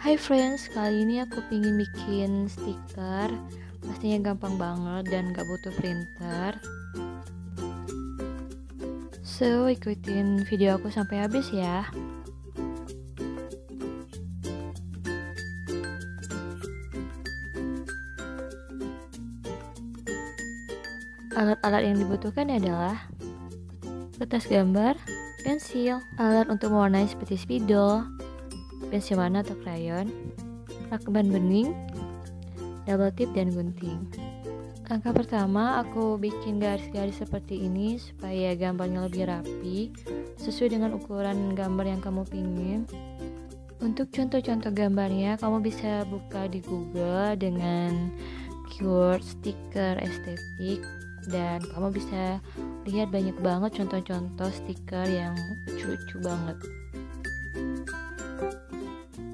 Hai friends, kali ini aku pengen bikin stiker. Pastinya gampang banget dan gak butuh printer. So, ikutin video aku sampai habis ya. Alat-alat yang dibutuhkan adalah kertas gambar, pensil, alat untuk mewarnai seperti spidol, pensil warna atau krayon, lakban bening, double tip, dan gunting. Langkah pertama, aku bikin garis-garis seperti ini supaya gambarnya lebih rapi sesuai dengan ukuran gambar yang kamu pingin. Untuk contoh-contoh gambarnya, kamu bisa buka di Google dengan keyword stiker estetik, dan kamu bisa lihat banyak banget contoh-contoh stiker yang lucu-lucu banget.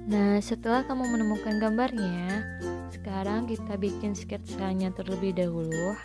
Nah, setelah kamu menemukan gambarnya, sekarang kita bikin sketsanya terlebih dahulu.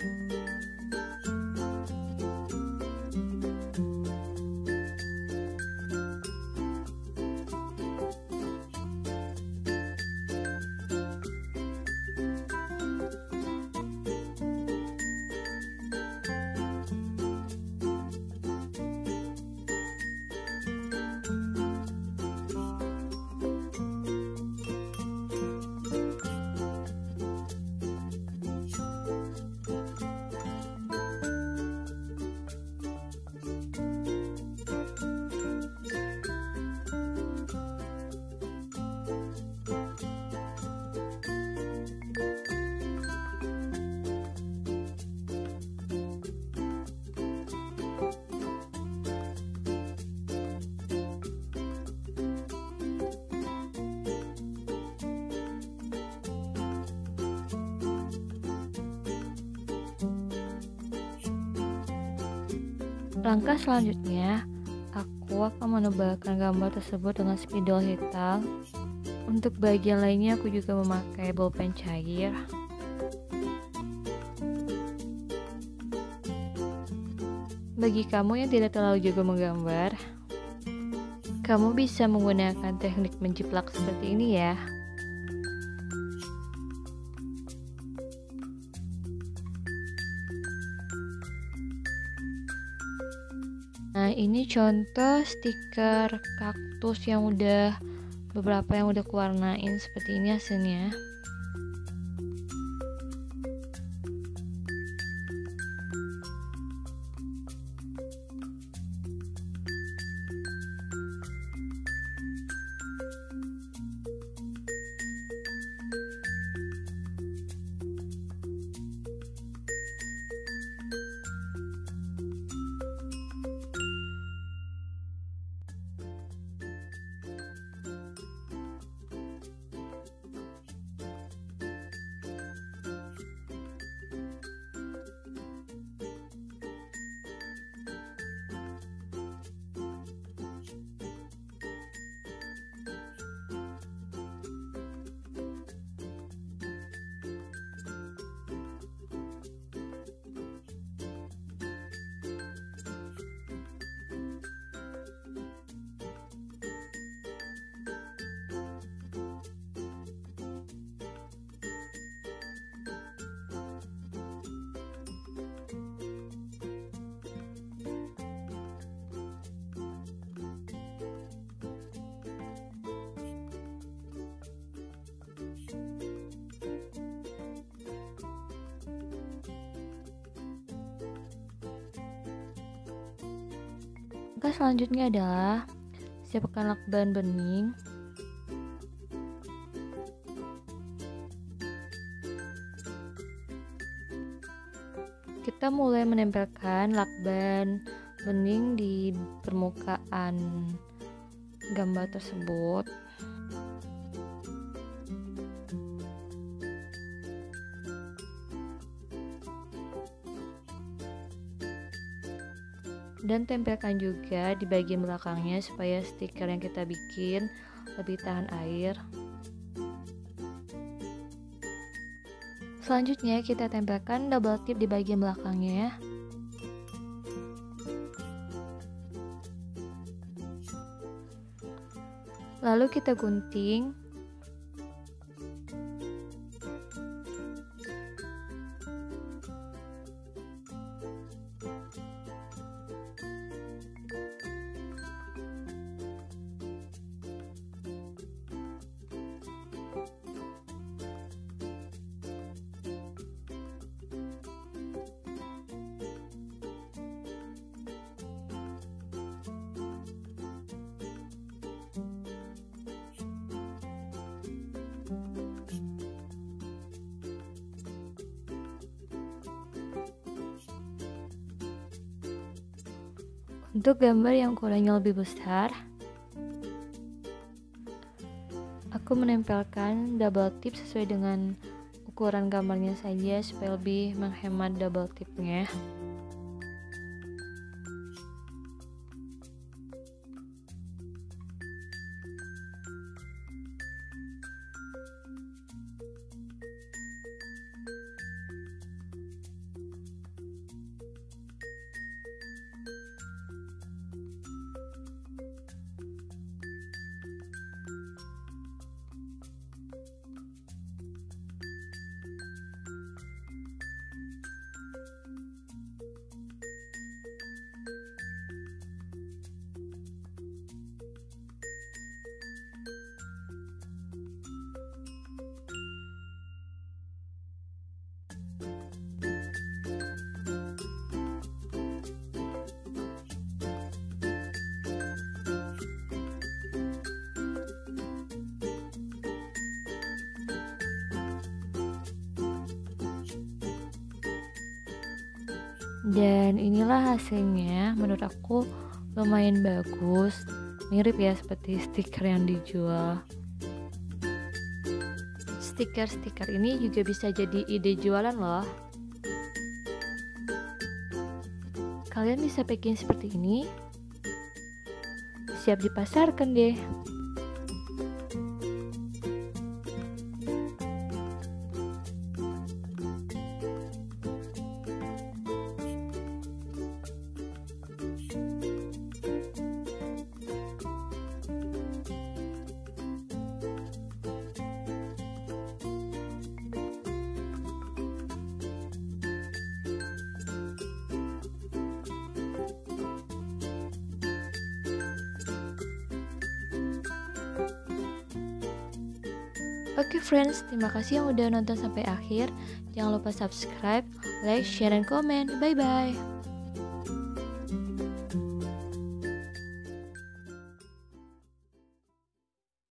Langkah selanjutnya, aku akan menebalkan gambar tersebut dengan spidol hitam. Untuk bagian lainnya aku juga memakai bolpen cair. Bagi kamu yang tidak terlalu jago menggambar, kamu bisa menggunakan teknik menjiplak seperti ini ya. Nah, ini contoh stiker kaktus yang beberapa yang udah kuwarnain, seperti ini hasilnya. Langkah selanjutnya adalah siapkan lakban bening. Kita mulai menempelkan lakban bening di permukaan gambar tersebut. Dan tempelkan juga di bagian belakangnya supaya stiker yang kita bikin lebih tahan air. Selanjutnya kita tempelkan double tip di bagian belakangnya. Lalu kita gunting Untuk gambar yang ukurannya lebih besar, aku menempelkan double tip sesuai dengan ukuran gambarnya saja supaya lebih menghemat double tipnya. Dan inilah hasilnya, menurut aku lumayan bagus, mirip ya seperti stiker yang dijual. Stiker-stiker ini juga bisa jadi ide jualan loh. Kalian bisa bikin seperti ini, siap dipasarkan deh. Oke friends, terima kasih yang udah nonton sampai akhir. Jangan lupa subscribe, like, share, dan komen. Bye-bye.